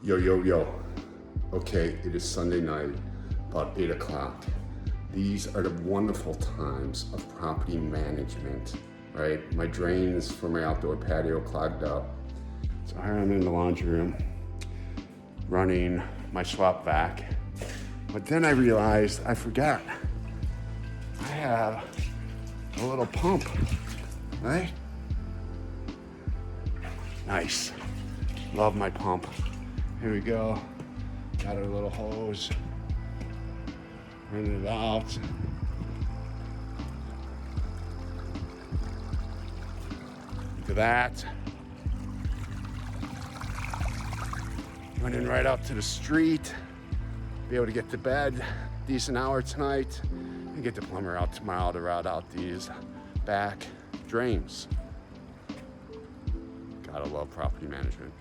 Yo, yo, yo. Okay, it is Sunday night, about 8 o'clock. These are the wonderful times of property management, right? My drains for my outdoor patio clogged up. So here I'm in the laundry room, running my swap vac. But then I realized I forgot. I have a little pump, right? Nice. Love my pump. Here we go. Got our little hose. Running it out. Look at that. Running right out to the street. Be able to get to bed. Decent hour tonight. And get the plumber out tomorrow to route out these back drains. Gotta love property management.